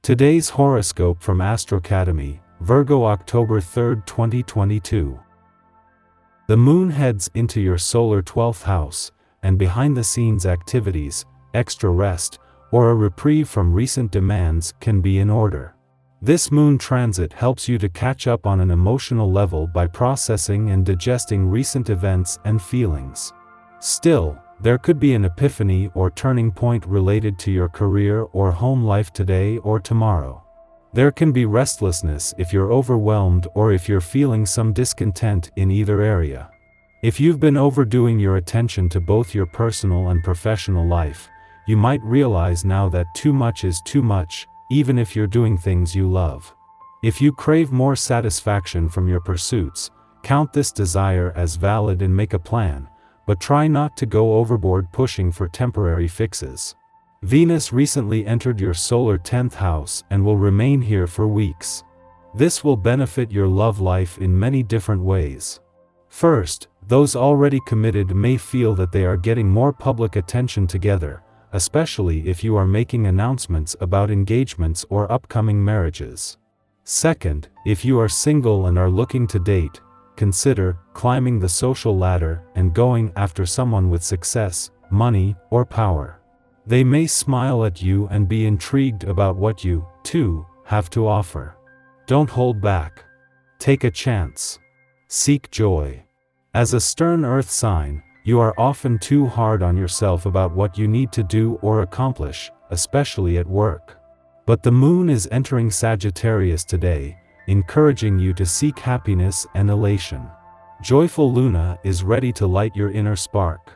Today's horoscope from Astrocademy, Virgo October 3, 2022. The moon heads into your solar 12th house, and behind-the-scenes activities, extra rest, or a reprieve from recent demands can be in order. This moon transit helps you to catch up on an emotional level by processing and digesting recent events and feelings. Still, there could be an epiphany or turning point related to your career or home life today or tomorrow. There can be restlessness if you're overwhelmed or if you're feeling some discontent in either area. If you've been overdoing your attention to both your personal and professional life, you might realize now that too much is too much, even if you're doing things you love. If you crave more satisfaction from your pursuits, count this desire as valid and make a plan, but try not to go overboard pushing for temporary fixes. Venus recently entered your solar 10th house and will remain here for weeks. This will benefit your love life in many different ways. First, those already committed may feel that they are getting more public attention together, especially if you are making announcements about engagements or upcoming marriages. Second, if you are single and are looking to date, consider climbing the social ladder and going after someone with success, money, or power. They may smile at you and be intrigued about what you, too, have to offer. Don't hold back. Take a chance. Seek joy. As a stern earth sign, you are often too hard on yourself about what you need to do or accomplish, especially at work. But the moon is entering Sagittarius today, encouraging you to seek happiness and elation. Joyful Luna is ready to light your inner spark.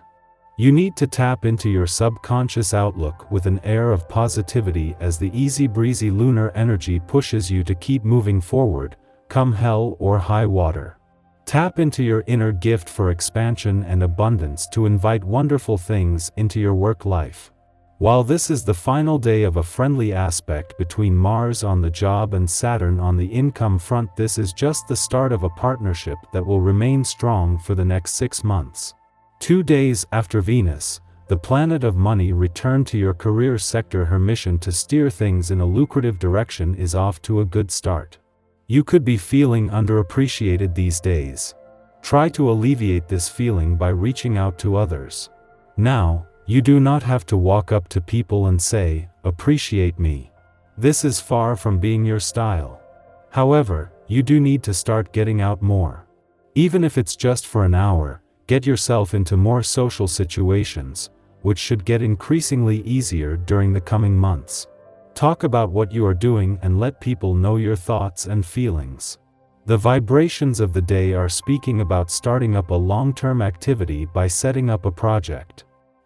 You need to tap into your subconscious outlook with an air of positivity as the easy-breezy lunar energy pushes you to keep moving forward, come hell or high water. Tap into your inner gift for expansion and abundance to invite wonderful things into your work life. While this is the final day of a friendly aspect between Mars on the job and Saturn on the income front, this is just the start of a partnership that will remain strong for the next 6 months. 2 days after Venus, the planet of money returned to your career sector. Her mission to steer things in a lucrative direction is off to a good start. You could be feeling underappreciated these days. Try to alleviate this feeling by reaching out to others. Now, you do not have to walk up to people and say, "Appreciate me." This is far from being your style. However, you do need to start getting out more. Even if it's just for an hour, get yourself into more social situations, which should get increasingly easier during the coming months. Talk about what you are doing and let people know your thoughts and feelings. The vibrations of the day are speaking about starting up a long-term activity by setting up a project.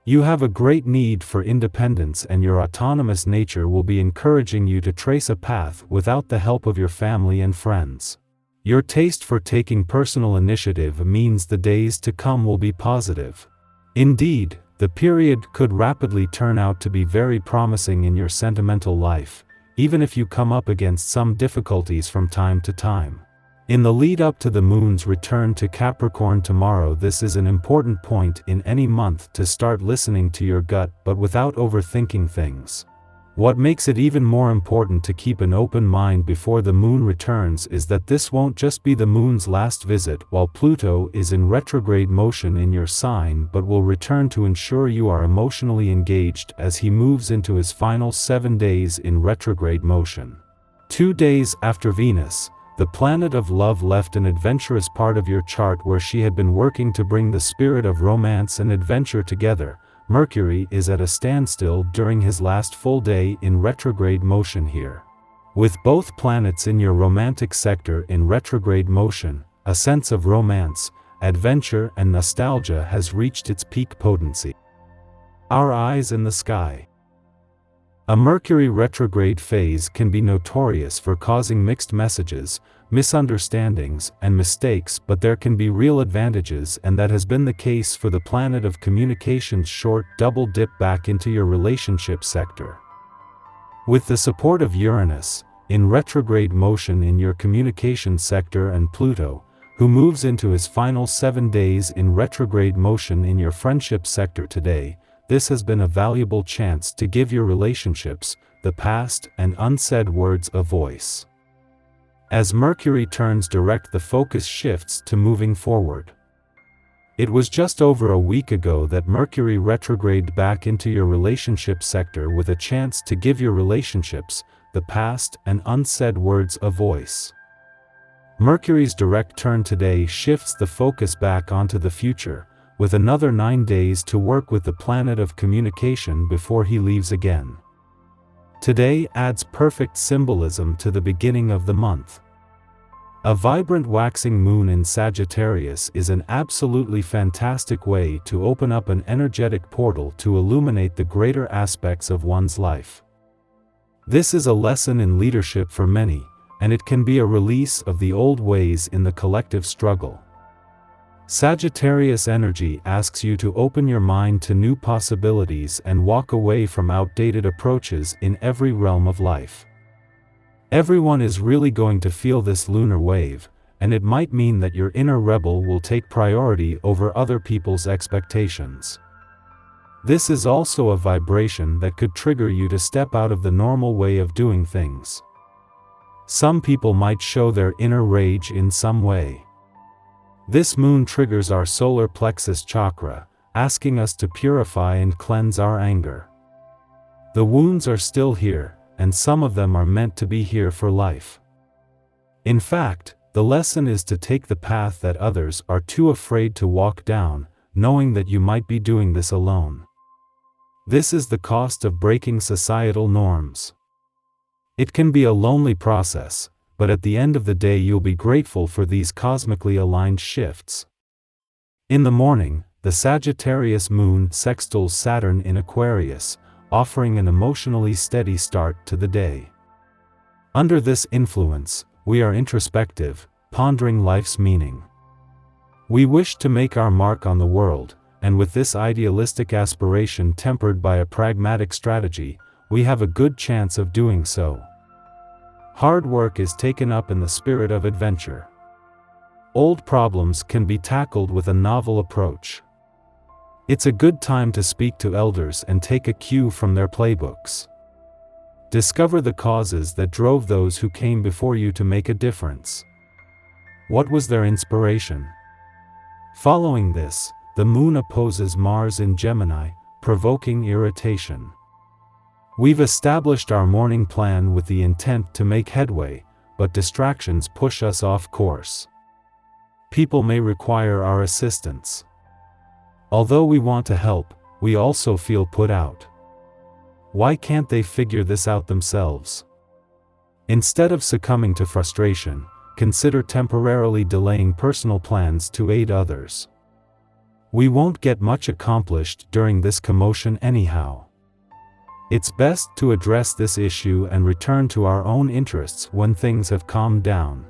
You have a great need for independence, and your autonomous nature will be encouraging you to trace a path without the help of your family and friends. Your taste for taking personal initiative means the days to come will be positive. Indeed, the period could rapidly turn out to be very promising in your sentimental life, even if you come up against some difficulties from time to time. In the lead up to the moon's return to Capricorn tomorrow, this is an important point in any month to start listening to your gut but without overthinking things. What makes it even more important to keep an open mind before the moon returns is that this won't just be the moon's last visit while Pluto is in retrograde motion in your sign, but will return to ensure you are emotionally engaged as he moves into his final 7 days in retrograde motion. 2 days after Venus, the planet of love left an adventurous part of your chart where she had been working to bring the spirit of romance and adventure together. Mercury is at a standstill during his last full day in retrograde motion here. With both planets in your romantic sector in retrograde motion, a sense of romance, adventure, and nostalgia has reached its peak potency. Our eyes in the sky. A Mercury retrograde phase can be notorious for causing mixed messages, misunderstandings, and mistakes, but there can be real advantages, and that has been the case for the planet of communication's short double dip back into your relationship sector. With the support of Uranus, in retrograde motion in your communication sector, and Pluto, who moves into his final 7 days in retrograde motion in your friendship sector today, this has been a valuable chance to give your relationships, the past, and unsaid words a voice. As Mercury turns direct, the focus shifts to moving forward. It was just over a week ago that Mercury retrograded back into your relationship sector with a chance to give your relationships, the past, and unsaid words a voice. Mercury's direct turn today shifts the focus back onto the future, with another 9 days to work with the planet of communication before he leaves again. Today adds perfect symbolism to the beginning of the month. A vibrant waxing moon in Sagittarius is an absolutely fantastic way to open up an energetic portal to illuminate the greater aspects of one's life. This is a lesson in leadership for many, and it can be a release of the old ways in the collective struggle. Sagittarius energy asks you to open your mind to new possibilities and walk away from outdated approaches in every realm of life. Everyone is really going to feel this lunar wave, and it might mean that your inner rebel will take priority over other people's expectations. This is also a vibration that could trigger you to step out of the normal way of doing things. Some people might show their inner rage in some way. This moon triggers our solar plexus chakra, asking us to purify and cleanse our anger. The wounds are still here, and some of them are meant to be here for life. In fact, the lesson is to take the path that others are too afraid to walk down, knowing that you might be doing this alone. This is the cost of breaking societal norms. It can be a lonely process, but at the end of the day you'll be grateful for these cosmically aligned shifts. In the morning, the Sagittarius moon sextiles Saturn in Aquarius, offering an emotionally steady start to the day. Under this influence, we are introspective, pondering life's meaning. We wish to make our mark on the world, and with this idealistic aspiration tempered by a pragmatic strategy, we have a good chance of doing so. Hard work is taken up in the spirit of adventure. Old problems can be tackled with a novel approach. It's a good time to speak to elders and take a cue from their playbooks. Discover the causes that drove those who came before you to make a difference. What was their inspiration? Following this, the moon opposes Mars in Gemini, provoking irritation. We've established our morning plan with the intent to make headway, but distractions push us off course. People may require our assistance. Although we want to help, we also feel put out. Why can't they figure this out themselves? Instead of succumbing to frustration, consider temporarily delaying personal plans to aid others. We won't get much accomplished during this commotion anyhow. It's best to address this issue and return to our own interests when things have calmed down.